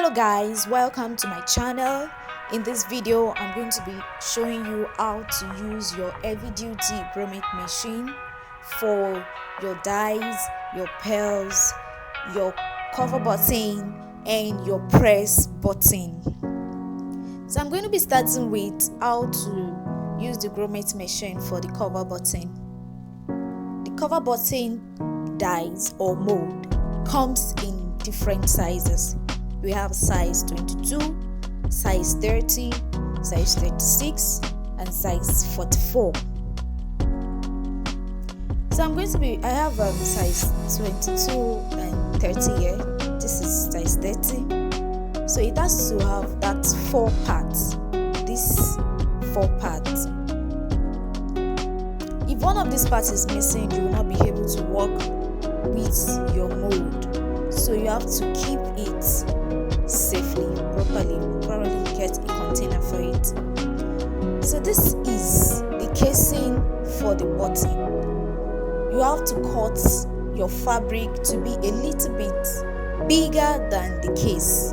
Hello guys, welcome to my channel. In this video I'm going to be showing you how to use your heavy duty Grommet machine for your dies, your pearls, your cover button and your press button. So I'm going to be starting with how to use the Grommet machine for the cover button. The cover button dies or mold comes in different sizes. We have size 22, size 30, size 36 and size 44. So I have size 22 and 30 here. This is size 30. So it has to have that 4 parts. This 4 parts. If one of these parts is missing, you will not be able to work with your mold. So you have to keep it safely, probably get a container for it. So this is the casing for the button. You have to cut your fabric to be a little bit bigger than the case.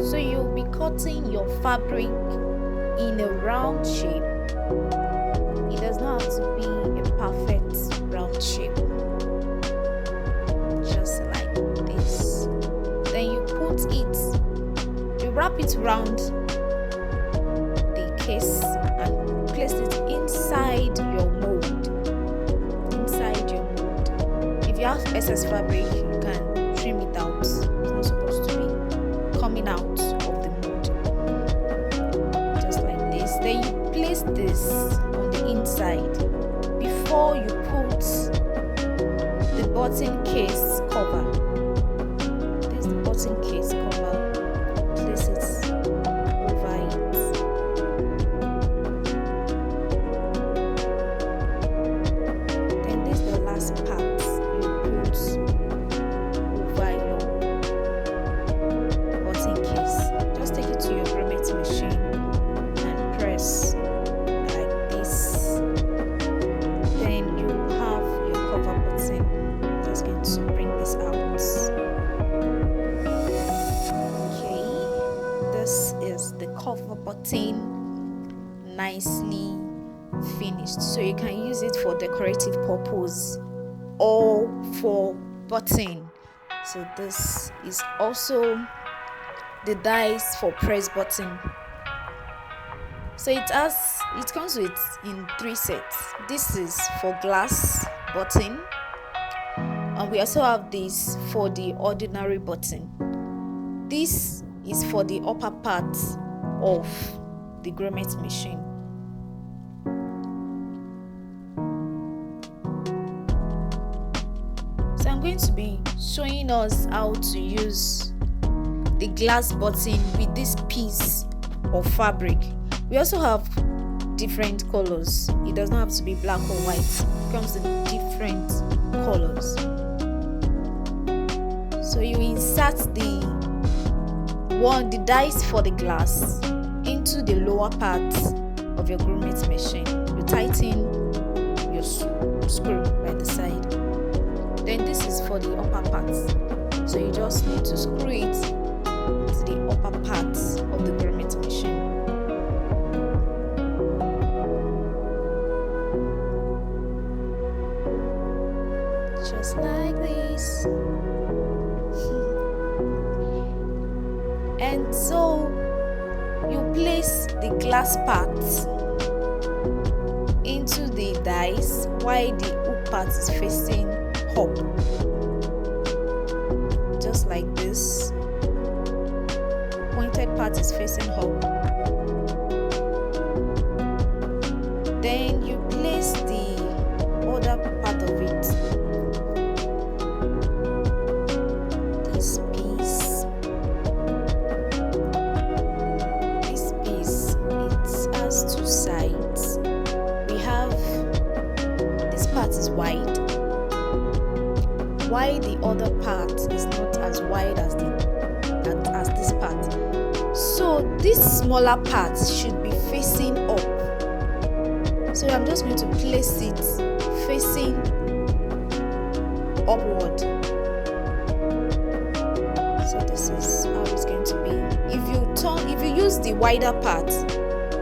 So you'll be cutting your fabric in a round shape. It does not have to be a perfect round shape. Just like this. Then you put it, you wrap it around the case and place it inside your mold. Inside your mold. If you have excess fabric, you can trim it out. It's not supposed to be coming out of the mold. Just like this. Then you place this on the inside before you put the button case cover. There's the button case cover. Place it over it. Then this is the last part you put over your button case. Just take it to your Grommet machine and press like this. Then you have your cover button. Just going to bring this out. Okay, this is the cover button, nicely finished. So you can use it for decorative purpose or for button. So this is also the dies for press button. So it comes with in 3 sets. This is for glass button, and we also have this for the ordinary button. This is for the upper part of the Grommet machine. So I'm going to be showing us how to use the glass button with this piece of fabric. We also have different colors. It does not have to be black or white. It comes in different colors. So you insert the dies for the glass into the lower part of your Grommet machine. You tighten your screw by the side. Then this is for the upper part. So you just need to screw it to the upper part of the Grommet machine. Just like this. And so you place the glass part into the dies while the hook part is facing up. Just like this. Pointed part is facing up. Then you place the other part of it. This piece, it has 2 sides. We have this part is wide, while the other part is not as wide as this part. So this smaller part should be facing up. So I'm just going to place it facing upward. So this is the wider part,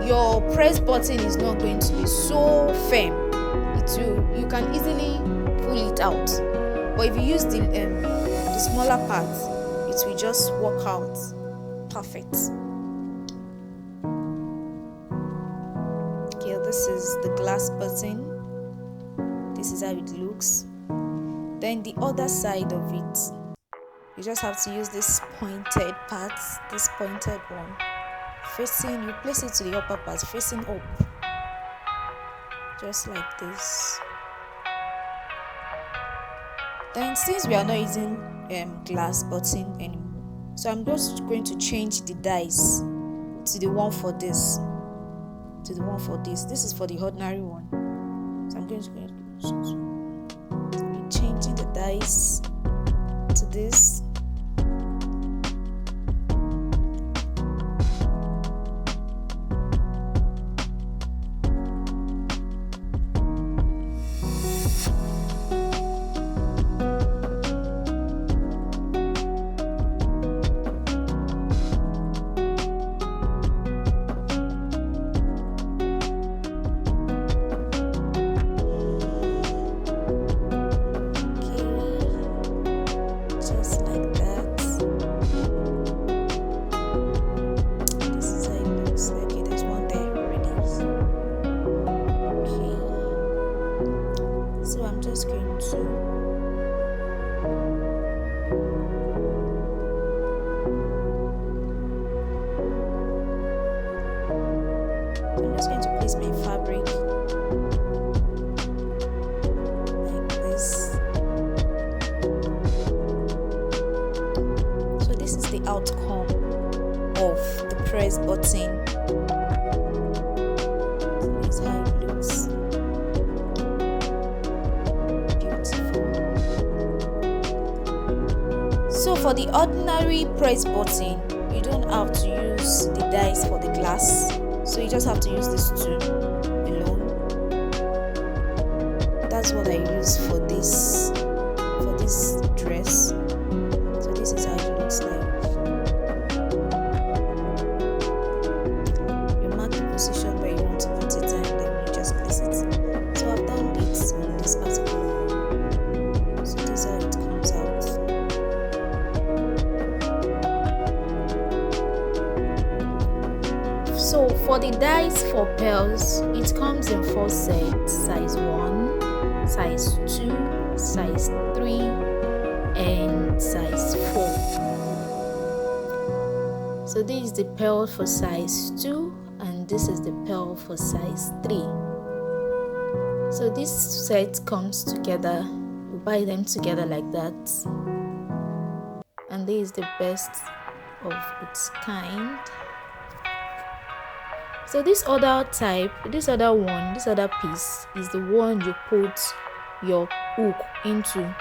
your press button is not going to be so firm. You can easily pull it out. But if you use the smaller part, it will just work out perfect. Okay, this is the glass button. This is how it looks. Then the other side of it, you just have to use this pointed part, this pointed one, facing, you place it to the upper part, facing up, just like this. Then since we are not using glass button anymore, so I'm just going to change the dies to the one for this, this is for the ordinary one. So I'm going to be changing the dies to this. I'm just going to place my fabric like this. So this is the outcome of the press button. So this is how it looks. Beautiful. So for the ordinary press button, you don't have to use the dies for the glass. So you just have to use this two alone. That's what I use for this dress. So this is how it looks like. You mark the position where you want to put it and then you just place it. So I've done it on this particular one. So this is how it comes out. So for the dies for pearls, it comes in 4 sets: size 1, size 2, size 3, and size 4. So this is the pearl for size 2 and this is the pearl for size 3. So this set comes together, you buy them together like that, and this is the best of its kind. So this other type, this other piece is the one you put your hook into.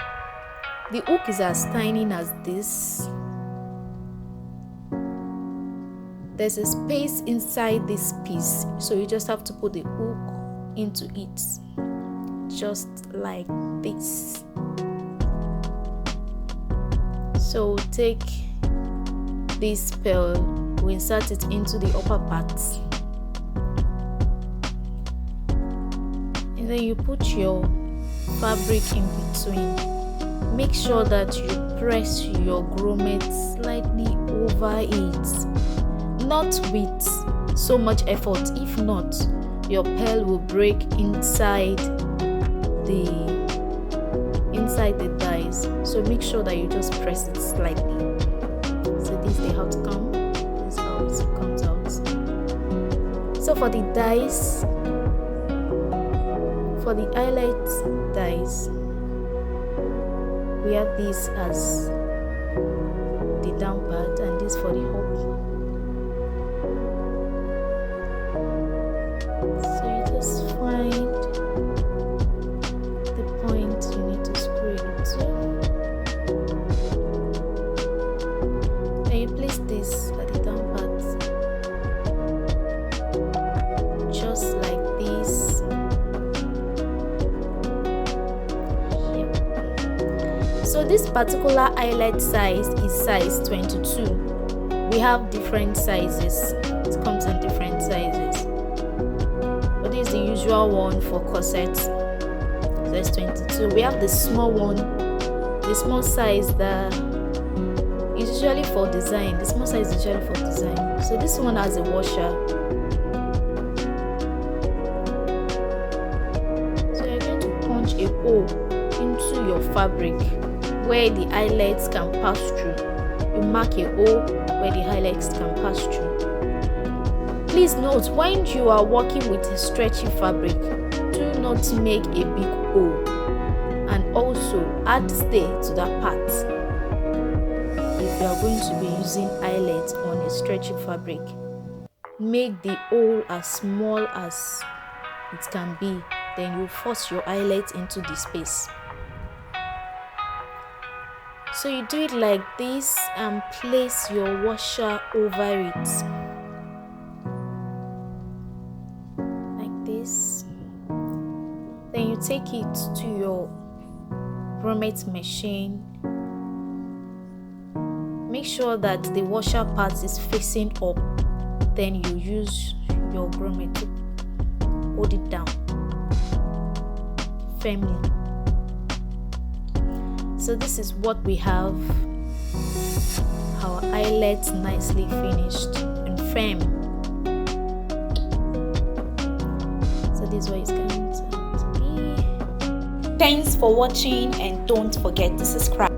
The hook is as tiny as this. There's a space inside this piece, so you just have to put the hook into it, just like this. So take this pearl, we insert it into the upper part. And then you put your fabric in between. Make sure that you press your grommet slightly over it, not with so much effort. If not, your pearl will break inside the dies. So make sure that you just press it slightly. So this is the outcome. This is how it comes out. So for the dies, for the eyelet dies, we have this as the down part and this for the up. So you just find the point you need to screw it to, and you place this at the down part, just like this. So this particular eyelet size is size 22. We have different sizes. It comes in different sizes, but this is the usual one for corsets, size 22. We have the small one, the small size that is usually for design. The small size is usually for design. So this one has a washer. So you're going to punch a hole into your fabric where the eyelets can pass through. You mark a hole where the eyelets can pass through. Please note, when you are working with a stretchy fabric, do not make a big hole, and also add stay to that part. If you are going to be using eyelet on a stretchy fabric, make the hole as small as it can be, then you force your eyelet into the space. So you do it like this and place your washer over it. Like this. Then you take it to your Grommet machine. Make sure that the washer part is facing up. Then you use your Grommet to hold it down firmly. So this is what we have. Our eyelet nicely finished and firm. So this is what it's going to be. Thanks for watching, and don't forget to subscribe.